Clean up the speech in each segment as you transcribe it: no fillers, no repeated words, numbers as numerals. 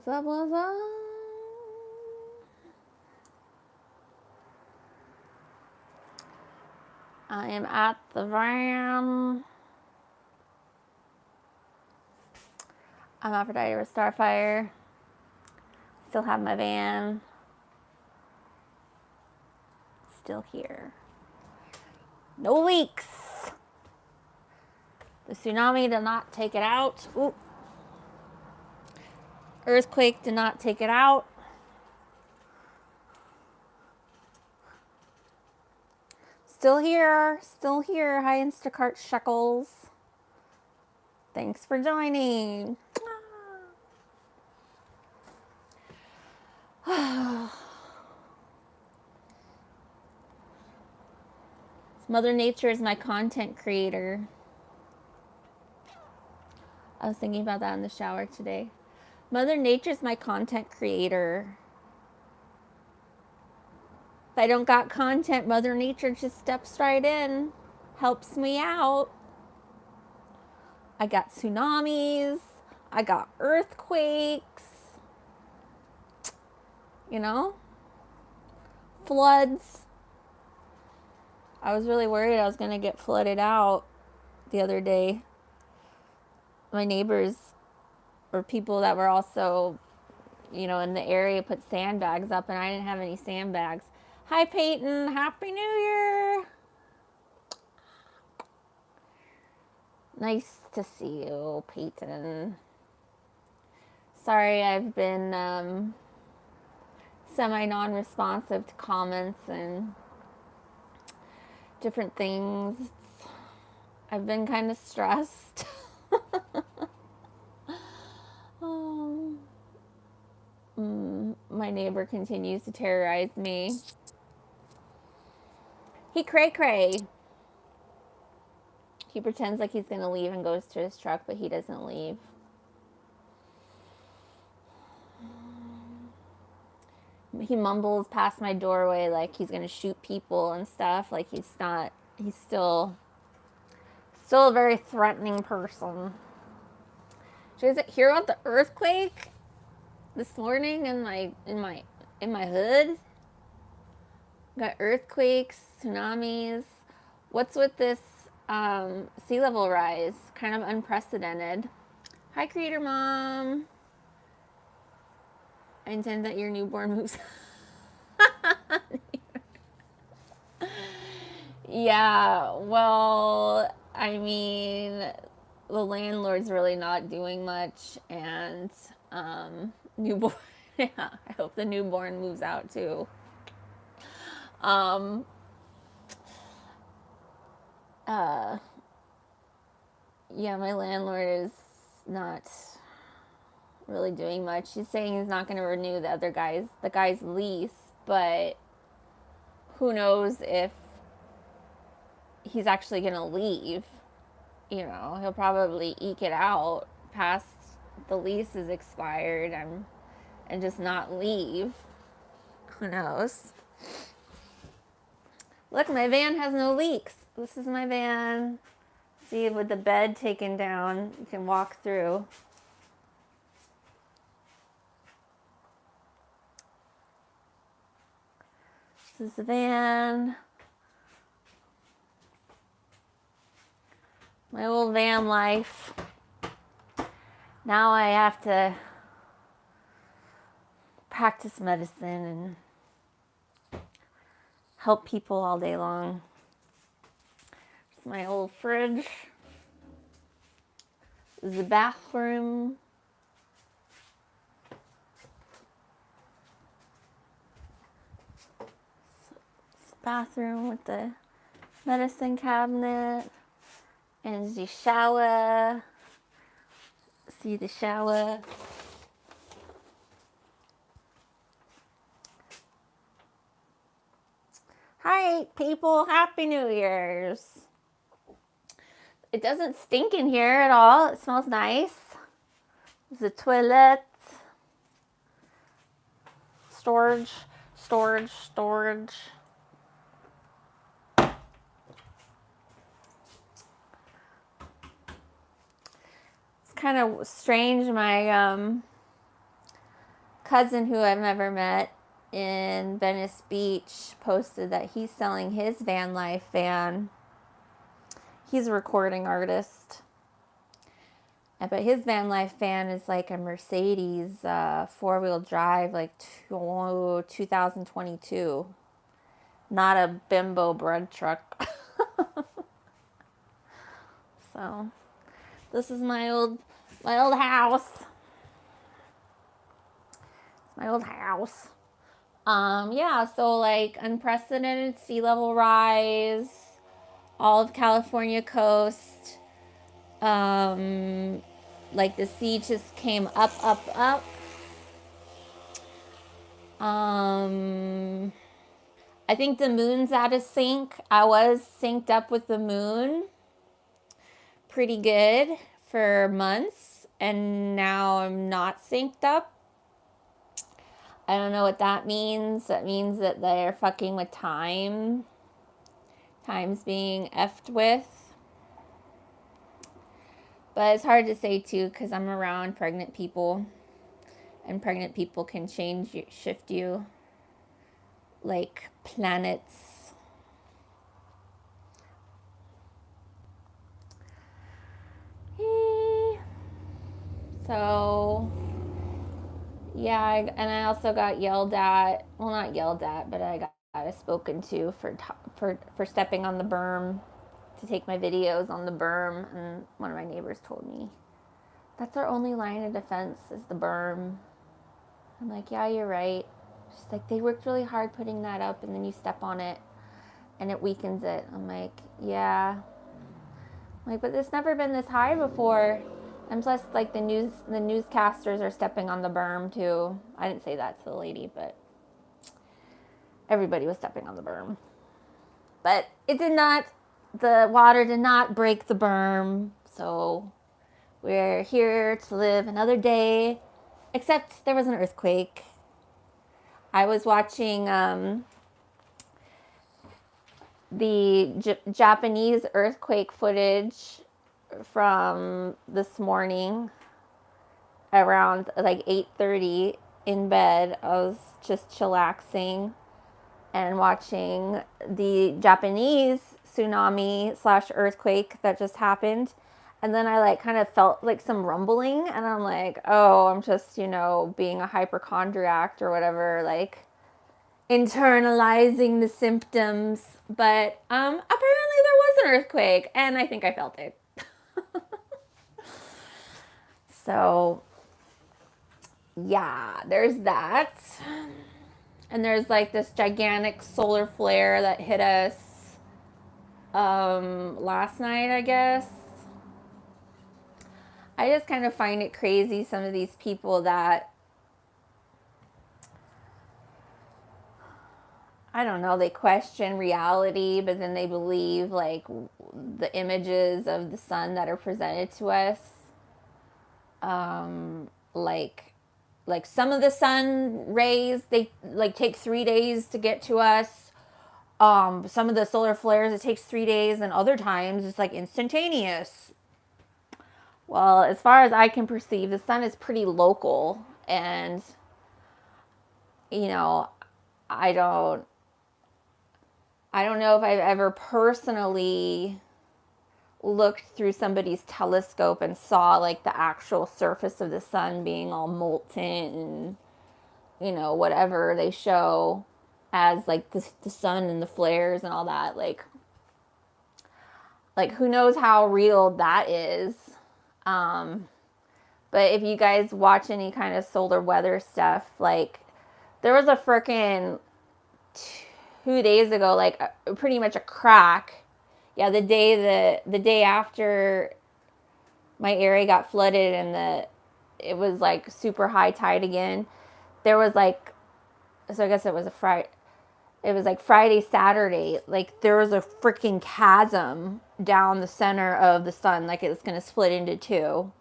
What's up, what's up? I am at the van. I'm Aphrodite with Starfire. Still have my van. Still here. No leaks. The tsunami did not take it out. Ooh. Earthquake did not take it out. Still here. Still here. Hi, Instacart Shekels. Thanks for joining. Mother Nature is my content creator. I was thinking about that in the shower today. Mother Nature is my content creator. If I don't got content, Mother Nature just steps right in, helps me out. I got tsunamis. I got earthquakes. You know? Floods. I was really worried I was going to get flooded out the other day. My neighbors or people that were also, you know, in the area put sandbags up and I didn't have any sandbags. Hi, Peyton. Happy New Year. Nice to see you, Peyton. Sorry, I've been semi-non-responsive to comments and different things. I've been kind of stressed. My neighbor continues to terrorize me. He cray-cray. He pretends like he's going to leave and goes to his truck, but he doesn't leave. He mumbles past my doorway like he's going to shoot people and stuff. Like he's still a very threatening person. Did you guys hear about the earthquake this morning in my hood? Got earthquakes, tsunamis. What's with this sea level rise? Kind of unprecedented. Hi, Creator Mom. I intend that your newborn moves. Yeah, well, I mean, the landlord's really not doing much, and newborn. Yeah, I hope the newborn moves out too. Yeah, my landlord is not really doing much. He's saying he's not going to renew the guy's lease, but who knows if he's actually going to leave. You know, he'll probably eke it out past the lease is expired and just not leave. Who knows? Look, my van has no leaks. This is my van. See, with the bed taken down, you can walk through. This is the van. My old van life. Now I have to practice medicine and help people all day long. It's my old fridge. This is the bathroom. Bathroom with the medicine cabinet and the shower. See the shower. Hi, people. Happy New Year's. It doesn't stink in here at all. It smells nice. There's a toilet. Storage. It's kind of strange. My cousin who I've never met in Venice Beach posted that he's selling his van life van. He's a recording artist. But his van life van is like a Mercedes 4-wheel drive, like 2022. Not a bimbo bread truck. So, this is my old house. It's my old house. Yeah, so like unprecedented sea level rise, all of California coast. Like the sea just came up, up, up. I think the moon's out of sync. I was synced up with the moon pretty good for months, and now I'm not synced up. I don't know what that means. That means that they're fucking with time. Time's being effed with. But it's hard to say too because I'm around pregnant people. And pregnant people can shift you like planets. So, yeah, and I also got yelled at. Well, not yelled at, but I got spoken to for stepping on the berm to take my videos on the berm. And one of my neighbors told me, that's our only line of defense is the berm. I'm like, yeah, you're right. She's like, they worked really hard putting that up, and then you step on it, and it weakens it. I'm like, yeah. I'm like, but it's never been this high before. And plus, like the newscasters are stepping on the berm too. I didn't say that to the lady, but everybody was stepping on the berm. But it did not. The water did not break the berm, so we're here to live another day. Except there was an earthquake. I was watching the Japanese earthquake footage from this morning around like 8:30 in bed. I was just chillaxing and watching the Japanese tsunami / earthquake that just happened. And then I like kind of felt like some rumbling, and I'm like, oh, I'm just, being a hypochondriac or whatever, like internalizing the symptoms. But apparently there was an earthquake, and I think I felt it. So, yeah, there's that. And there's like this gigantic solar flare that hit us last night, I guess. I just kind of find it crazy, some of these people that, I don't know, they question reality, but then they believe like the images of the sun that are presented to us. Like some of the sun rays, they like take 3 days to get to us. Some of the solar flares, it takes 3 days, and other times it's like instantaneous. Well, as far as I can perceive, the sun is pretty local, and I don't know if I've ever personally looked through somebody's telescope and saw like the actual surface of the sun being all molten and whatever they show as like the sun and the flares and all that, like who knows how real that is. But if you guys watch any kind of solar weather stuff, like there was a freaking 2 days ago, like pretty much a crack. Yeah, the day after my area got flooded and it was like super high tide again. There was like, so I guess it was it was like Friday, Saturday, like there was a freaking chasm down the center of the sun, like it's going to split into two.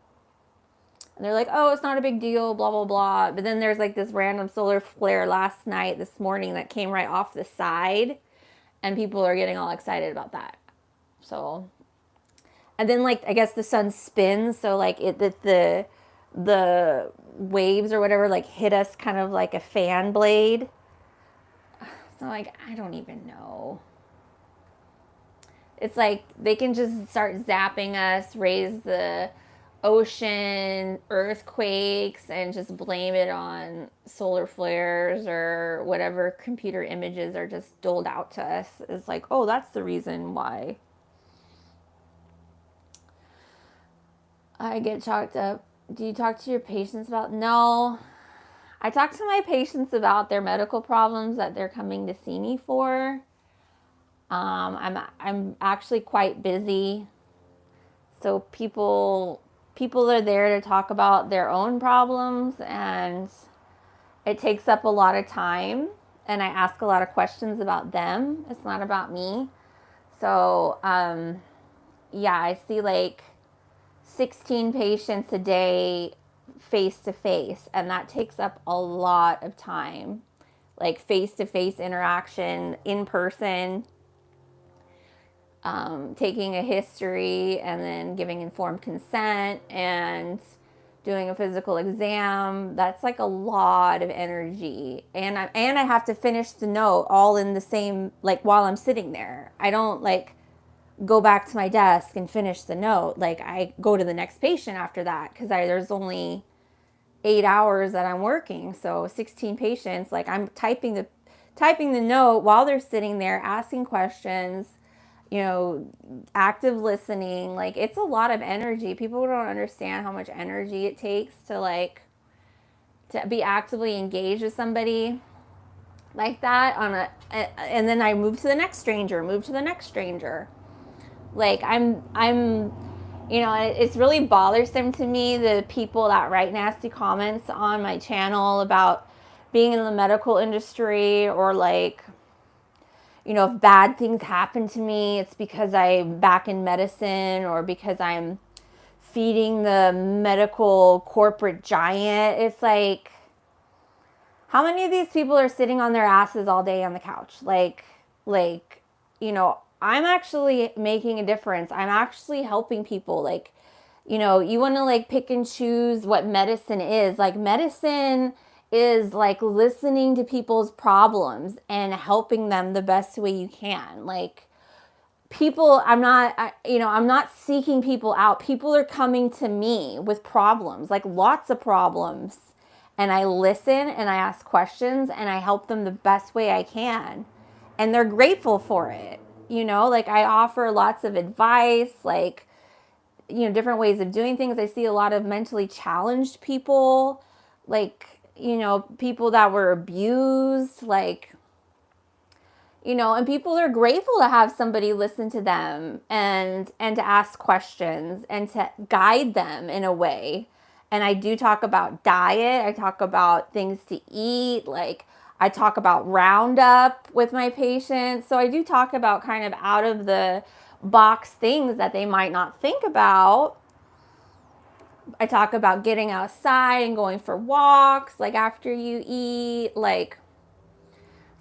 And they're like, oh, it's not a big deal, blah, blah, blah. But then there's like this random solar flare this morning that came right off the side. And people are getting all excited about that. So, and then like, I guess the sun spins. So like the the waves or whatever like hit us kind of like a fan blade. So like, I don't even know. It's like they can just start zapping us, raise the ocean, earthquakes, and just blame it on solar flares or whatever computer images are just doled out to us. It's like, oh, that's the reason why I get chalked up. Do you talk to your patients about? No. I talk to my patients about their medical problems that they're coming to see me for. I'm actually quite busy, so people are there to talk about their own problems, and it takes up a lot of time. And I ask a lot of questions about them. It's not about me. So yeah, I see like 16 patients a day face to face, and that takes up a lot of time. Like face to face interaction in person, taking a history and then giving informed consent and doing a physical exam. That's like a lot of energy. And I have to finish the note all in the same, like while I'm sitting there. I don't like go back to my desk and finish the note. Like I go to the next patient after that because there's only 8 hours that I'm working. So 16 patients, like I'm typing the note while they're sitting there, asking questions, active listening. Like it's a lot of energy. People don't understand how much energy it takes to be actively engaged with somebody like that and then I move to the next stranger. Like it's really bothersome to me, the people that write nasty comments on my channel about being in the medical industry, or like, if bad things happen to me, it's because I'm back in medicine or because I'm feeding the medical corporate giant. It's like, how many of these people are sitting on their asses all day on the couch? I'm actually making a difference. I'm actually helping people. Like, you want to like pick and choose what medicine is. Like medicine is like listening to people's problems and helping them the best way you can. Like people, I'm not seeking people out. People are coming to me with problems, like lots of problems. And I listen and I ask questions and I help them the best way I can. And they're grateful for it. Like I offer lots of advice, like, different ways of doing things. I see a lot of mentally challenged people, like, people that were abused, like, and people are grateful to have somebody listen to them and to ask questions and to guide them in a way. And I do talk about diet. I talk about things to eat. Like I talk about Roundup with my patients. So I do talk about kind of out of the box things that they might not think about. I talk about getting outside and going for walks, like after you eat, like,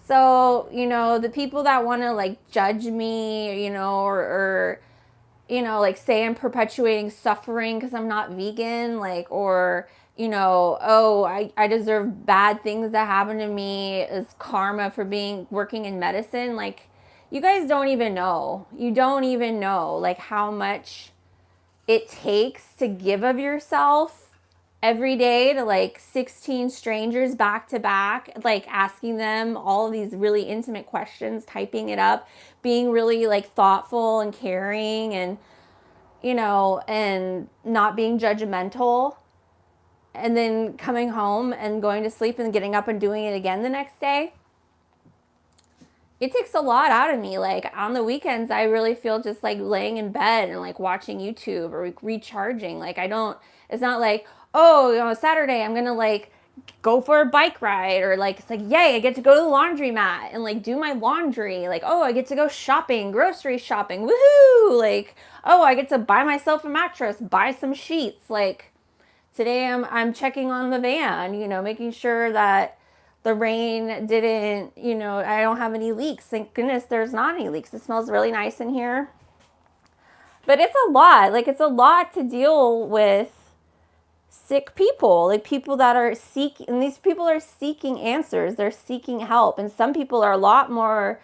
so, the people that want to like judge me, or like say I'm perpetuating suffering because I'm not vegan, like, or, oh, I deserve bad things that happen to me as karma for working in medicine. Like, you guys don't even know. You don't even know like how much it takes to give of yourself every day to like 16 strangers back to back, like asking them all of these really intimate questions, typing it up, being really like thoughtful and caring, and and not being judgmental, and then coming home and going to sleep and getting up and doing it again the next day. It takes a lot out of me. Like on the weekends, I really feel just like laying in bed and like watching YouTube or recharging. Like it's not like, oh, Saturday I'm going to like go for a bike ride, or like, it's like, yay, I get to go to the laundromat and like do my laundry. Like, oh, I get to go shopping, grocery shopping. Woohoo! Like, oh, I get to buy myself a mattress, buy some sheets. Like today I'm checking on the van, making sure that the rain didn't, I don't have any leaks. Thank goodness there's not any leaks. It smells really nice in here. But it's a lot. Like, it's a lot to deal with sick people, like people that are seeking, and these people are seeking answers, they're seeking help. And some people are a lot more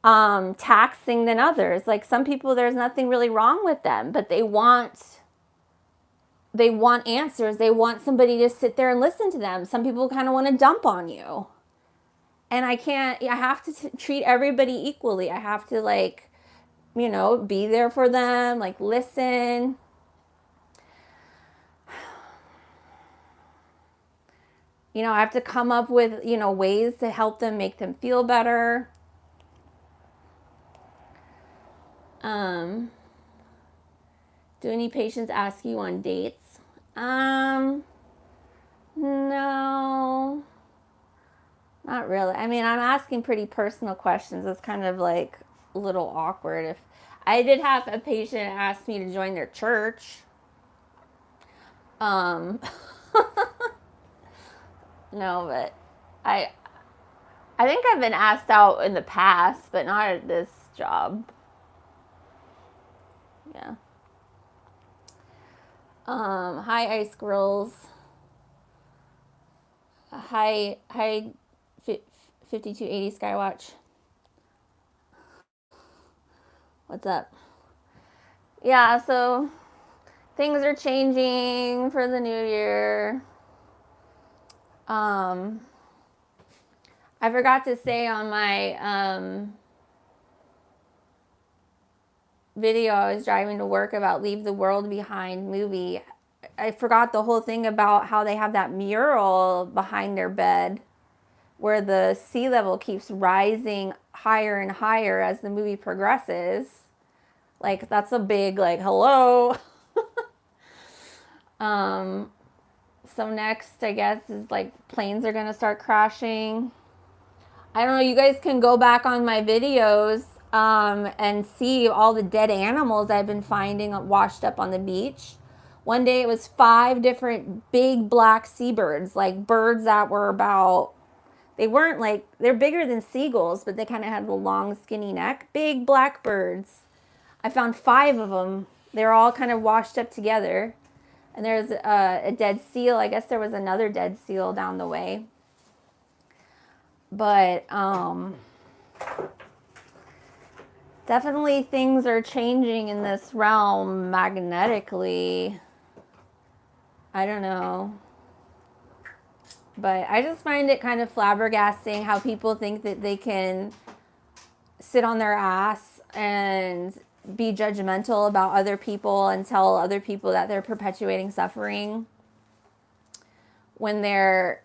taxing than others. Like some people, there's nothing really wrong with them, but they want answers. They want somebody to sit there and listen to them. Some people kind of want to dump on you. And I have to treat everybody equally. I have to, like, be there for them, like listen. I have to come up with, ways to help them, make them feel better. Do any patients ask you on dates? No, not really. I mean, I'm asking pretty personal questions. It's kind of like a little awkward. If I did have a patient ask me to join their church, no, but I think I've been asked out in the past, but not at this job. Yeah. Hi, Ice Grills. Hi, 5280 Skywatch. What's up? Yeah, so things are changing for the new year. I forgot to say on my video I was driving to work about Leave the World Behind movie. I forgot the whole thing about how they have that mural behind their bed where the sea level keeps rising higher and higher as the movie progresses. Like, that's a big, like, hello. So next, I guess, is like planes are gonna start crashing. I don't know, you guys can go back on my videos and see all the dead animals I've been finding washed up on the beach. One day it was 5 different big black seabirds, like birds that were about, they weren't like, they're bigger than seagulls, but they kind of had the long skinny neck. Big black birds. I found 5 of them. They're all kind of washed up together. And there's a dead seal. I guess there was another dead seal down the way. But definitely things are changing in this realm magnetically. I don't know. But I just find it kind of flabbergasting how people think that they can sit on their ass and be judgmental about other people and tell other people that they're perpetuating suffering when they're,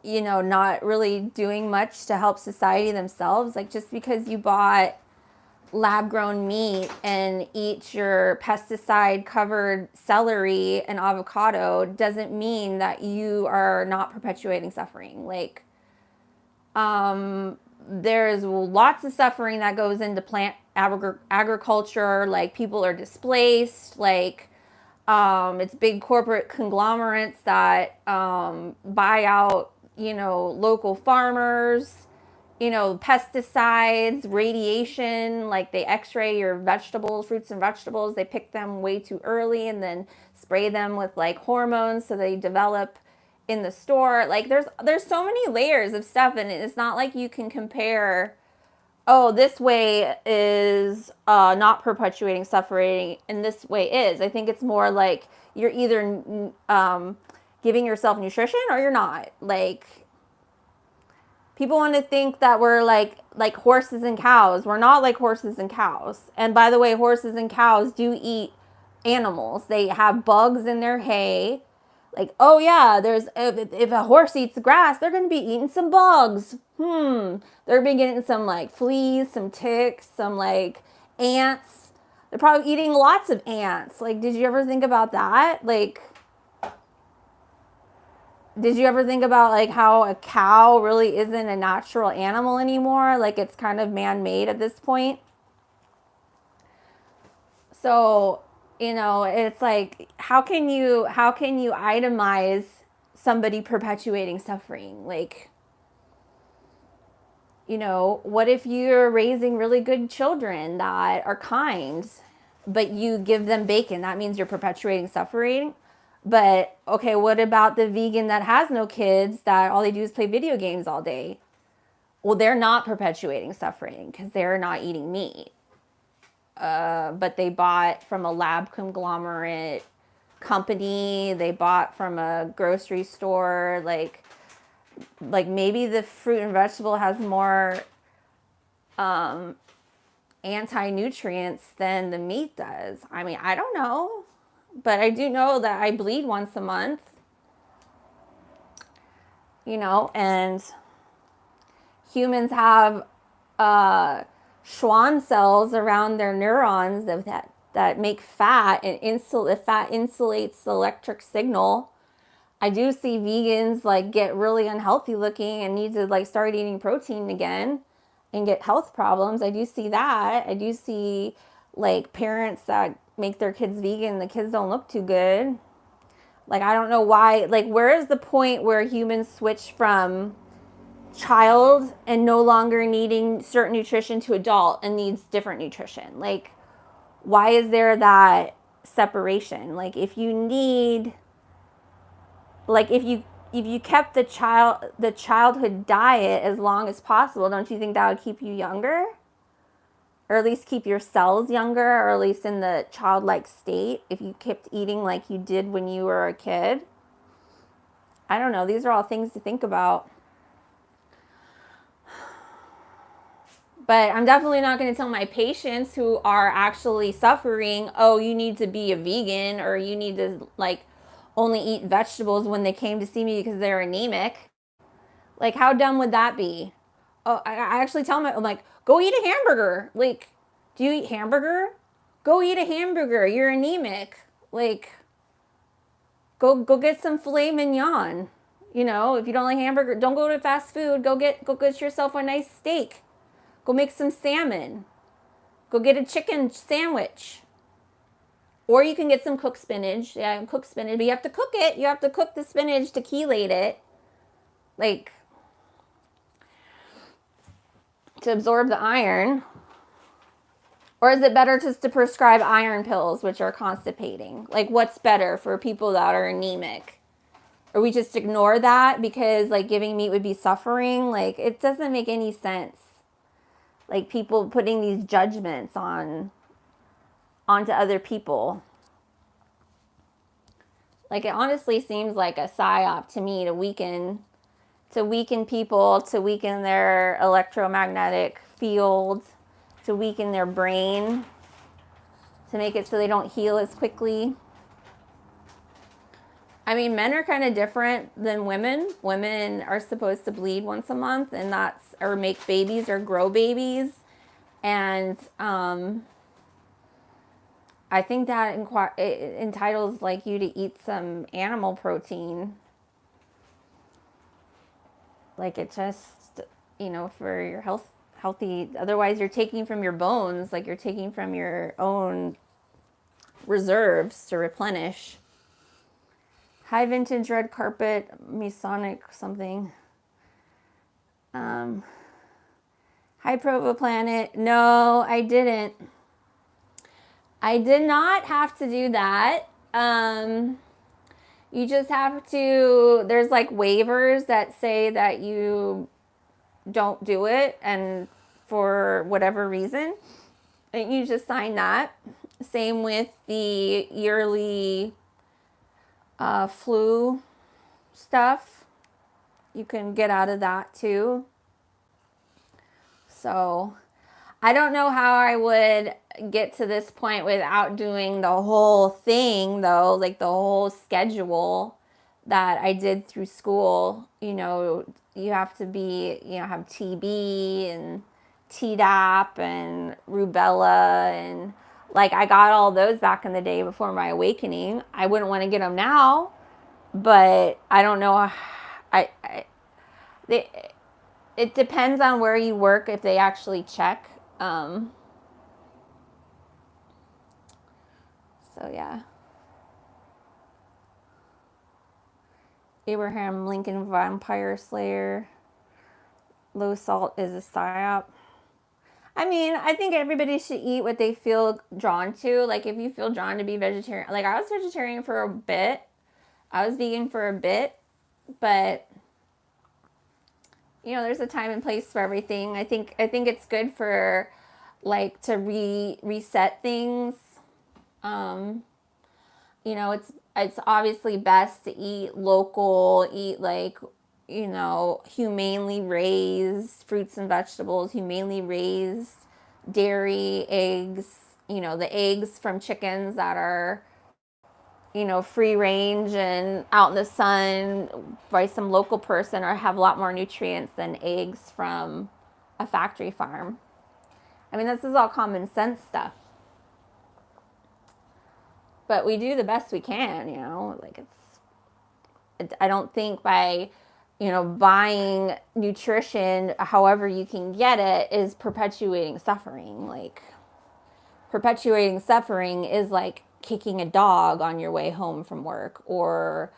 not really doing much to help society themselves. Like, just because you bought lab-grown meat and eat your pesticide-covered celery and avocado doesn't mean that you are not perpetuating suffering. Like, there's lots of suffering that goes into plant agriculture. Like, people are displaced. Like, it's big corporate conglomerates that buy out, local farmers, pesticides, radiation. Like, they x-ray your vegetables, fruits and vegetables. They pick them way too early and then spray them with like hormones so they develop in the store. Like, there's so many layers of stuff, and it's not like you can compare, oh, this way is not perpetuating suffering and this way is. I think it's more like you're either giving yourself nutrition or you're not. Like, people want to think that we're like horses and cows. We're not like horses and cows. And by the way, horses and cows do eat animals. They have bugs in their hay. Like, oh yeah, if a horse eats grass, they're going to be eating some bugs. They're going to be getting some like fleas, some ticks, some like ants. They're probably eating lots of ants. Like, did you ever think about that? Like, did you ever think about like how a cow really isn't a natural animal anymore? Like, it's kind of man-made at this point. So, it's like, how can you itemize somebody perpetuating suffering? Like, what if you're raising really good children that are kind, but you give them bacon? That means you're perpetuating suffering. But okay, what about the vegan that has no kids, that all they do is play video games all day? Well, they're not perpetuating suffering because they're not eating meat. But they bought from a lab conglomerate company. They bought from a grocery store. Like maybe the fruit and vegetable has more anti-nutrients than the meat does. I mean, I don't know, but I do know that I bleed once a month, and humans have Schwann cells around their neurons that make fat, and fat insulates the electric signal. I do see vegans like get really unhealthy looking and need to like start eating protein again and get health problems. I do see that. I do see like parents that make their kids vegan, the kids don't look too good. Like, I don't know why. Like, where is the point where humans switch from child and no longer needing certain nutrition to adult and needs different nutrition? Like, why is there that separation? Like, if you need, like, if you kept the childhood diet as long as possible, don't you think that would keep you younger? Or at least keep your cells younger, or at least in the childlike state, if you kept eating like you did when you were a kid? I don't know. These are all things to think about. But I'm definitely not going to tell my patients who are actually suffering, oh, you need to be a vegan, or you need to like only eat vegetables when they came to see me because they're anemic. Like, how dumb would that be? Oh, I actually tell them, I'm like, go eat a hamburger. Like, do you eat hamburger? Go eat a hamburger. You're anemic. Like, go get some filet mignon. If you don't like hamburger, don't go to fast food. Go get yourself a nice steak. Go make some salmon. Go get a chicken sandwich. Or you can get some cooked spinach. Yeah, cooked spinach, but you have to cook it. You have to cook the spinach to chelate it. Like, to absorb the iron. Or is it better just to prescribe iron pills, which are constipating? Like, what's better for people that are anemic? Or we just ignore that because, like, giving meat would be suffering? Like, it doesn't make any sense. Like, people putting these judgments onto other people. Like, it honestly seems like a psyop to me to weaken people, to weaken their electromagnetic field, to weaken their brain, to make it so they don't heal as quickly. I mean, men are kind of different than women. Women are supposed to bleed once a month, and or make babies or grow babies. And I think that it entitles like you to eat some animal protein. Like, it just, for your healthy, otherwise you're taking from your bones, like you're taking from your own reserves to replenish. High vintage red carpet, Masonic something. High Prova planet. No, I didn't. I did not have to do that. You just have to, there's like waivers that say that you don't do it, and for whatever reason, and you just sign that. Same with the yearly flu stuff. You can get out of that too. So I don't know how I would get to this point without doing the whole thing, though, like the whole schedule that I did through school. You have to be, have TB and Tdap and rubella, and like I got all those back in the day before my awakening. I wouldn't want to get them now, but I don't know. It depends on where you work if they actually check. So yeah. Abraham Lincoln Vampire Slayer. Low salt is a psyop. I mean, I think everybody should eat what they feel drawn to. Like, if you feel drawn to be vegetarian, like I was vegetarian for a bit, I was vegan for a bit, but there's a time and place for everything. I think it's good for like to reset things. Um, it's obviously best to eat local, eat like humanely raised fruits and vegetables, humanely raised dairy, eggs. The eggs from chickens that are free range and out in the sun by some local person or have a lot more nutrients than eggs from a factory farm. I mean, this is all common sense stuff. But we do the best we can, like I don't think by, buying nutrition however you can get it is perpetuating suffering. Like, perpetuating suffering is like kicking a dog on your way home from work or,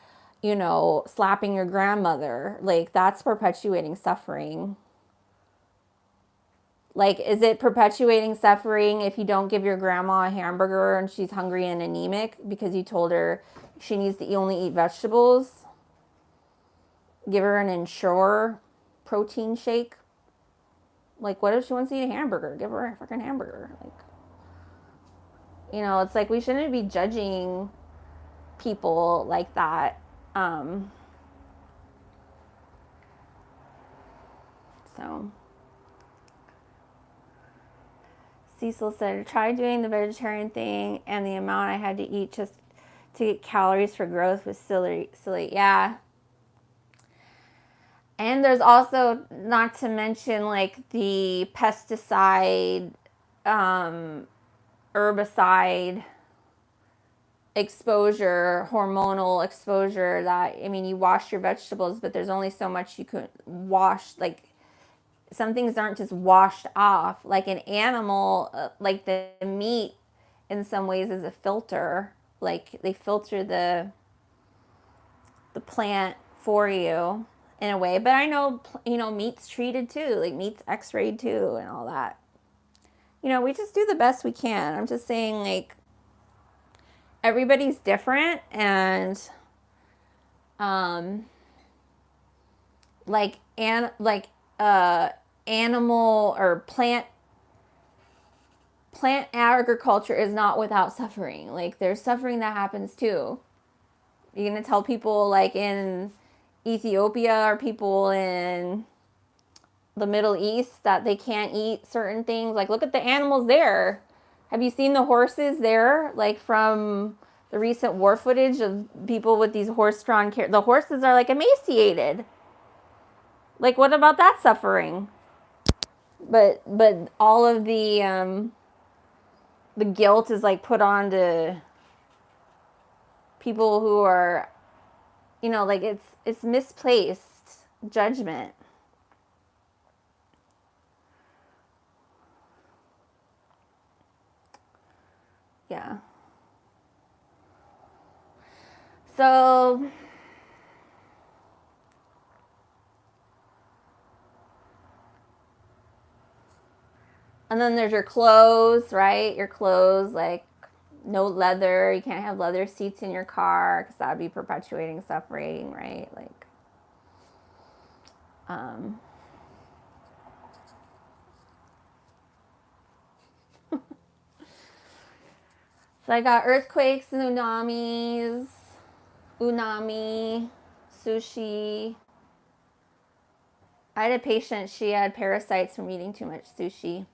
slapping your grandmother. Like, that's perpetuating suffering. Like, is it perpetuating suffering if you don't give your grandma a hamburger and she's hungry and anemic because you told her she needs to only eat vegetables? Give her an Ensure protein shake. Like, what if she wants to eat a hamburger? Give her a freaking hamburger. Like, it's like we shouldn't be judging people like that. So Cecil said, try doing the vegetarian thing, and the amount I had to eat just to get calories for growth was silly. Yeah. And there's also, not to mention, like the pesticide, herbicide exposure, hormonal exposure that, I mean, you wash your vegetables, but there's only so much you can wash. Like, some things aren't just washed off. Like an animal, like the meat in some ways is a filter. Like, they filter the plant for you in a way. But I know, meat's treated too. Like, meat's x-rayed too and all that. We just do the best we can. I'm just saying, like, everybody's different, and like animal or plant agriculture is not without suffering. Like, there's suffering that happens too. You're gonna tell people like in Ethiopia or people in the Middle East that they can't eat certain things? Like, look at the animals there. Have you seen the horses there? Like, from the recent war footage of people with these horse-drawn carriages, the horses are like emaciated. Like, what about that suffering? But all of the guilt is like put on to people who are, like, it's misplaced judgment. Yeah. So and then there's your clothes, right? Your clothes, like, no leather. You can't have leather seats in your car because that would be perpetuating suffering, right? Like, um, so I got earthquakes and unami, sushi. I had a patient, she had parasites from eating too much sushi.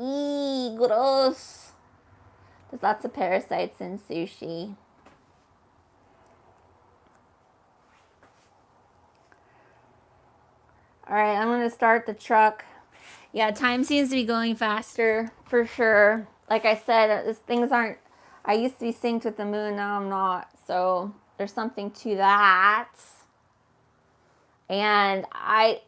Eee, gross. There's lots of parasites in sushi. All right, I'm going to start the truck. Yeah, time seems to be going faster, for sure. Like I said, things aren't, I used to be synced with the moon, now I'm not. So there's something to that. And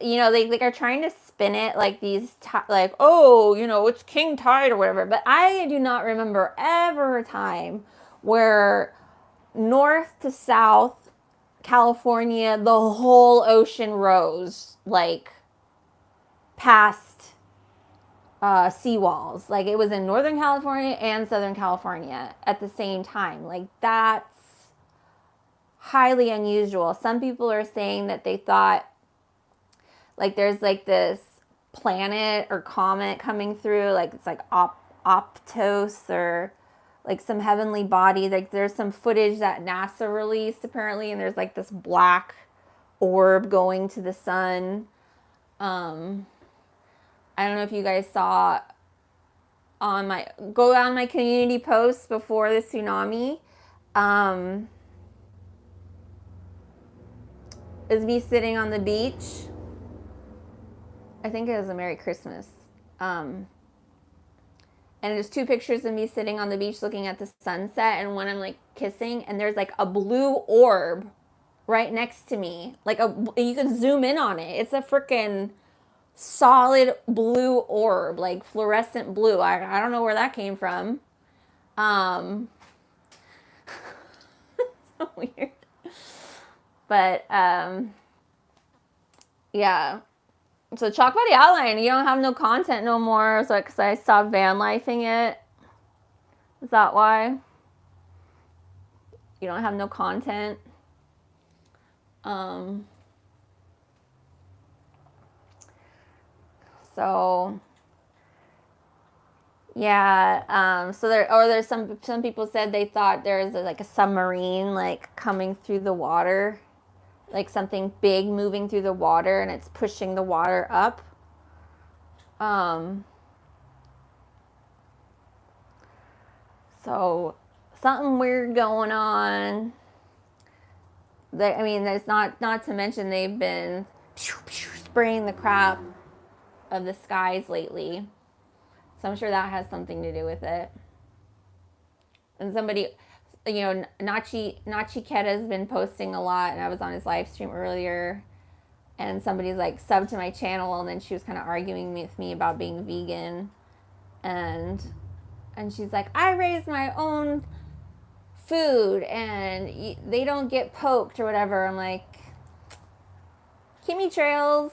they are trying to spin it like these, like, oh, it's king tide or whatever. But I do not remember ever a time where north to south California, the whole ocean rose, like, past seawalls. Like, it was in Northern California and Southern California at the same time. Like, that's highly unusual. Some people are saying that they thought like there's like this planet or comet coming through, like it's like Optos or like some heavenly body. Like there's some footage that NASA released apparently, and there's like this black orb going to the sun. I don't know if you guys saw on my community posts before the tsunami. Is me sitting on the beach. I think it was a Merry Christmas. And there's two pictures of me sitting on the beach looking at the sunset, and one I'm like kissing, and there's like a blue orb right next to me. Like you can zoom in on it. It's a freaking solid blue orb, like fluorescent blue. I don't know where that came from. So weird. But yeah. So Chalk Body Outline, you don't have no content no more. So because I stopped van lifing it. Is that why? You don't have no content. So yeah, so there's some people said they thought there's like a submarine like coming through the water, like something big moving through the water, and it's pushing the water up. So something weird going on. I mean, there's not to mention they've been spraying the crap of the skies lately. So I'm sure that has something to do with it. And somebody, Nachi Keta has been posting a lot, and I was on his live stream earlier, and somebody's like subbed to my channel, and then she was kind of arguing with me about being vegan, and she's like, I raise my own food, and they don't get poked or whatever. I'm like, give me trails.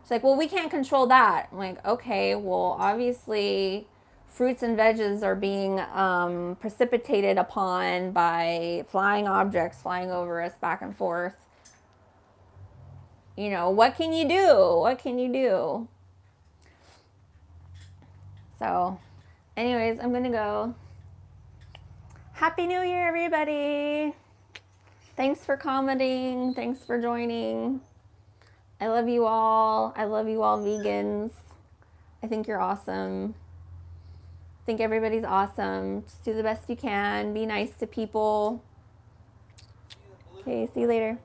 She's like, well, we can't control that. I'm like, okay, well, obviously fruits and veggies are being precipitated upon by flying objects flying over us back and forth. What can you do? So, anyways, I'm going to go. Happy New Year, everybody. Thanks for commenting. Thanks for joining. I love you all. I love you all, vegans. I think you're awesome. I think everybody's awesome. Just do the best you can. Be nice to people. Okay, see you later.